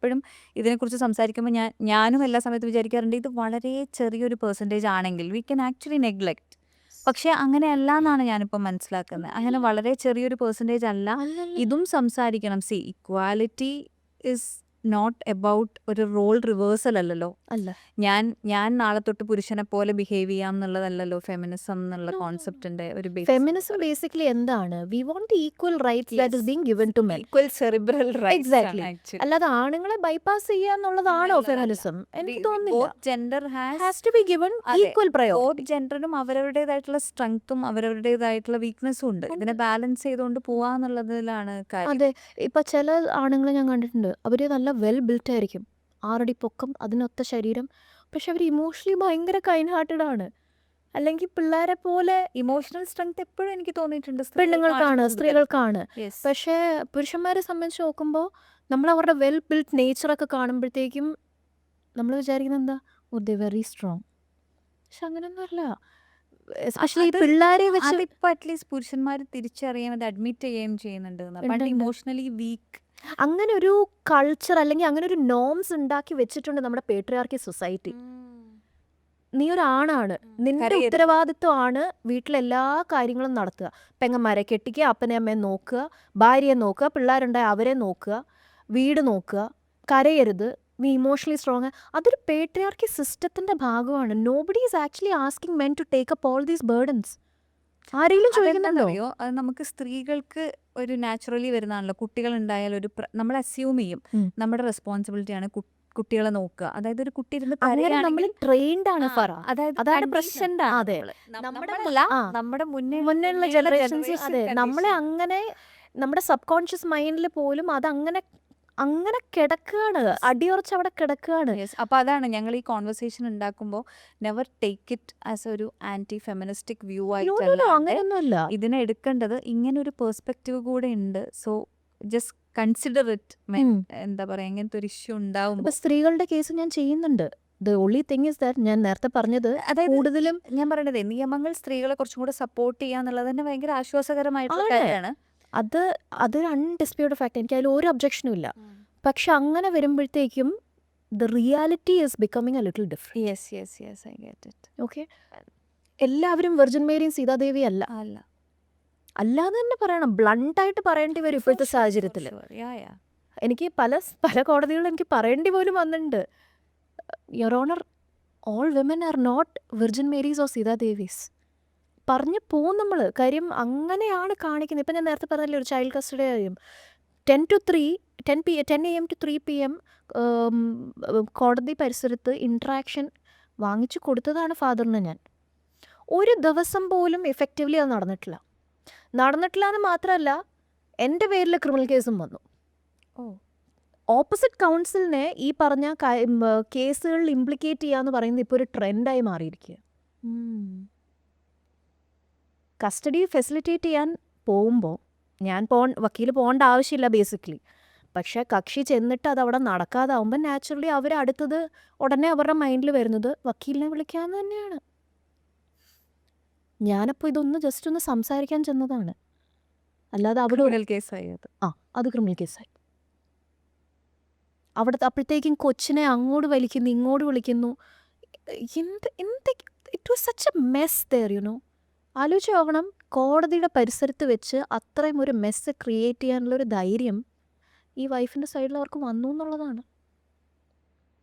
എപ്പോഴും ഇതിനെക്കുറിച്ച് സംസാരിക്കുമ്പോൾ ഞാനും എല്ലാ സമയത്തും വിചാരിക്കാറുണ്ട് ഇത് വളരെ ചെറിയൊരു പെർസെൻറ്റേജ് ആണെങ്കിൽ വി ക്യാൻ ആക്ച്വലി നെഗ്ലെക്റ്റ്. പക്ഷെ അങ്ങനെയല്ല എന്നാണ് ഞാനിപ്പോൾ മനസ്സിലാക്കുന്നത്. അങ്ങനെ വളരെ ചെറിയൊരു പെർസെൻറ്റേജ് അല്ല. അല്ലല്ല. ഇതും സംസാരിക്കണം. See equality is not about ഒരു റോൾ റിവേഴ്സൽ അല്ലല്ലോ. അല്ല. ഞാൻ നാളെ തൊട്ട് പുരുഷനെ പോലെ ബിഹേവ് ചെയ്യാം എന്നുള്ളതല്ലല്ലോ ഫെമിനിസം എന്നുള്ള No, no, no. കോൺസെപ്റ്റിന്റെ ഒരു ഫെമിനിസം ബേസിക്കലി എന്താണ്? We want the equal rights that is being given to men. Equal cerebral exactly. Rights. അല്ലാതെ ആണുങ്ങളെ ബൈപ്പാസ് ചെയ്യാന്നുള്ളതാണോ ഫെമിനിസം? എനിക്ക് തോന്നുന്നില്ല. Both gender has to be given equal both priority. ജെൻഡറിനും അവരവരുടേതായിട്ടുള്ള സ്ട്രെങ്ത്തും അവരവരുടേതായിട്ടുള്ള വീക്ക്നെസ്സും ഉണ്ട്. ഇതിനെ ബാലൻസ് ചെയ്തുകൊണ്ട് പോവാന്നുള്ളതിലാണ് കാര്യം. അതെ. ഇപ്പൊ ചില ആണുങ്ങളെ ഞാൻ കണ്ടിട്ടുണ്ട്. അവര് നല്ല വെൽ ബിൽറ്റ് ആയിരിക്കും. 6 അടി പൊക്കം, അതിനൊത്ത ശരീരം. പക്ഷെ അവർ ഇമോഷണലി ഭയങ്കര കൈൻഡ് ഹാർട്ടഡ് ആണ്. അല്ലെങ്കിൽ പിള്ളേരെ പോലെ ഇമോഷണൽ സ്ട്രെങ്ത് എപ്പോഴും എനിക്ക് തോന്നിയിട്ടുണ്ട് പെണ്ണുങ്ങൾക്കാണ്, സ്ത്രീകൾക്കാണ്. Yes. പക്ഷേ പുരുഷന്മാരെ സംബന്ധിച്ച് നോക്കുമ്പോൾ നമ്മൾ അവരുടെ വെൽ ബിൽറ്റ് നേച്ചറൊക്കെ കാണുമ്പോഴത്തേക്കും നമ്മൾ വിചാരിക്കുന്നത് എന്താ, ഓ ദേ വെരി സ്ട്രോങ്. പക്ഷെ അങ്ങനെയൊന്നുമല്ല. എസ്പെഷ്യലി അത് പിള്ളേരെ വെച്ച് അതിപ്പോ അറ്റ്ലീസ്റ്റ് പുരുഷന്മാർ തിരിച്ചറിയാൻ അത് അഡ്മിറ്റ് ചെയ്യുകയും ചെയ്യുന്നുണ്ട്. പണ്ട് ഉണ്ട്. ഇമോഷണലി വീക്ക് അങ്ങനെ ഒരു കൾച്ചർ അല്ലെങ്കിൽ അങ്ങനെ ഒരു നോംസ് ഉണ്ടാക്കി വെച്ചിട്ടുണ്ട് നമ്മുടെ പേട്രിയാർക്കി സൊസൈറ്റി. നീ ഒരാണാണ്, നിന്റെ കരയരുത്. ഉത്തരവാദിത്വമാണ് വീട്ടിലെല്ലാ കാര്യങ്ങളും നടത്തുക. പെങ്ങന്മാരെ കെട്ടിക്കുക, അപ്പനെ അമ്മയെ നോക്കുക, ഭാര്യയെ നോക്കുക, പിള്ളേരുണ്ടായ അവരെ നോക്കുക, വീട് നോക്കുക, കരയരുത്, നീ ഇമോഷണലി സ്ട്രോങ്. അതൊരു പേട്രിയാർക്കി സിസ്റ്റത്തിന്റെ ഭാഗമാണ്. Nobody is actually asking men to take up all these burdens. ആരെങ്കിലും ചോദിക്കുന്നുണ്ടോ? അതെന്താണെന്നറിയോ, അത് നമുക്ക് സ്ത്രീകൾക്ക് ഒരു നാച്ചുറലി വരുന്നതാണല്ലോ. കുട്ടികൾ ഉണ്ടായാൽ നമ്മൾ അസ്യൂം ചെയ്യും നമ്മുടെ റെസ്പോൺസിബിലിറ്റിയാണ് കുട്ടികളെ നോക്കുക. അതായത് ഒരു കുട്ടി ഇരുന്ന് അങ്ങനെ നമ്മൾ കരയാണെങ്കിൽ ട്രെയിൻഡ് ആണ് ഫറ. അതായത് അതാണ് conditioned പ്രശ്നം. ആണ് അതെ. നമ്മളല്ല, ആ. നമ്മുടെ മുന്നേയുള്ള ജനറേഷൻസ് അതെ നമ്മളെ conditioned. അങ്ങനെ നമ്മുടെ സബ് കോൺഷ്യസ് മൈൻഡിൽ പോലും അത് അങ്ങനെ അങ്ങനെ കിടക്കുകയാണ്, അടിയുറച്ച് അവിടെ കിടക്കുകയാണ്. Yes. അപ്പൊ അതാണ് ഞങ്ങൾ ഈ കോൺവെർസേഷൻ ഉണ്ടാക്കുമ്പോൾ നെവർ ടേക്ക് ഇറ്റ് ആസ് ഒരു ആന്റി ഫെമിനിസ്റ്റിക് വ്യൂ ആയിട്ടല്ല അങ്ങനെയൊന്നുമല്ല. ഇതിനെ എടുക്കേണ്ടത്. ഇങ്ങനെ ഒരു പെർസ്പെക്റ്റീവ് കൂടെ ഉണ്ട്. So just consider it. എന്താ പറയാ, ഇങ്ങനത്തെ ഒരു ഇഷ്യൂ ഉണ്ടാവും. ഇപ്പൊ സ്ത്രീകളുടെ കേസ് ഞാൻ ചെയ്യുന്നുണ്ട്. The only thing is that ഞാൻ നേരത്തെ പറഞ്ഞത് അതായത് കൂടുതലും ഞാൻ പറയണതേ, നിയമങ്ങൾ സ്ത്രീകളെ കുറച്ചും കൂടെ സപ്പോർട്ട് ചെയ്യാന്നുള്ളത് തന്നെ ഭയങ്കര ആശ്വാസകരമായിട്ടുള്ള ആണ്. കാര്യമാണ്. അതൊരു അൺഡിസ്പ്യൂട്ടഡ് ഫാക്ട്. എനിക്ക് അതിൽ ഒരു ഒബ്ജക്ഷനും ഇല്ല. പക്ഷെ അങ്ങനെ വരുമ്പോഴത്തേക്കും the reality is becoming A little different. Yes yes yes, I get it. Okay, എല്ലാവരും വെർജിൻ മേരിയും സീതാദേവി അല്ല. അല്ല, അല്ലാതെ തന്നെ പറയണം, ബ്ലണ്ടായിട്ട് പറയേണ്ടി വരും ഇപ്പോഴത്തെ സാഹചര്യത്തിൽ. എനിക്ക് പല കോടതികളിൽ എനിക്ക് പറയേണ്ടി പോലും വന്നിട്ടുണ്ട്, your honour, all women are not virgin Marys or Sitadevis. പറഞ്ഞു പോവും നമ്മൾ. കാര്യം അങ്ങനെയാണ് കാണിക്കുന്നത്. ഇപ്പം ഞാൻ നേരത്തെ പറഞ്ഞില്ലേ ഒരു ചൈൽഡ് കസ്റ്റഡി കാര്യം. 10 AM to 3 PM കോടതി പരിസരത്ത് ഇൻട്രാക്ഷൻ വാങ്ങിച്ചു കൊടുത്തതാണ് ഫാദറിന് ഞാൻ. ഒരു ദിവസം പോലും എഫക്റ്റീവ്ലി അത് നടന്നിട്ടില്ല എന്ന് മാത്രമല്ല, എൻ്റെ പേരിൽ ക്രിമിനൽ കേസും വന്നു. ഓപ്പോസിറ്റ് കൗൺസിലിനെ ഈ പറഞ്ഞ കേസുകളിൽ ഇംപ്ലിക്കേറ്റ് ചെയ്യാന്ന് പറയുന്നത് ഇപ്പോൾ ഒരു ട്രെൻഡായി മാറിയിരിക്കുക. കസ്റ്റഡി ഫെസിലിറ്റേറ്റ് ചെയ്യാൻ പോകുമ്പോൾ വക്കീൽ പോകേണ്ട ആവശ്യമില്ല ബേസിക്കലി. പക്ഷേ കക്ഷി ചെന്നിട്ട് അതവിടെ നടക്കാതാവുമ്പോൾ നാച്ചുറലി അവർ അടുത്തത് ഉടനെ അവരുടെ മൈൻഡിൽ വരുന്നത് വക്കീലിനെ വിളിക്കാമെന്ന് തന്നെയാണ്. ഞാനപ്പോൾ ഇതൊന്ന് ജസ്റ്റ് ഒന്ന് സംസാരിക്കാൻ ചെന്നതാണ്, അല്ലാതെ അവിടെ കേസായി. അത് ക്രിമിനൽ കേസായി. അവിടുത്തെ അപ്പോഴത്തേക്കും കൊച്ചിനെ അങ്ങോട്ട് വലിക്കുന്നു, ഇങ്ങോട്ട് വിളിക്കുന്നു. It was such a mess there, ആലോചിച്ച് നോക്കണം. കോടതിയുടെ പരിസരത്ത് വെച്ച് അത്രയും ഒരു മെസ്സ് ക്രിയേറ്റ് ചെയ്യാനുള്ളൊരു ധൈര്യം ഈ വൈഫിൻ്റെ സൈഡിൽ അവർക്ക് വന്നു എന്നുള്ളതാണ്.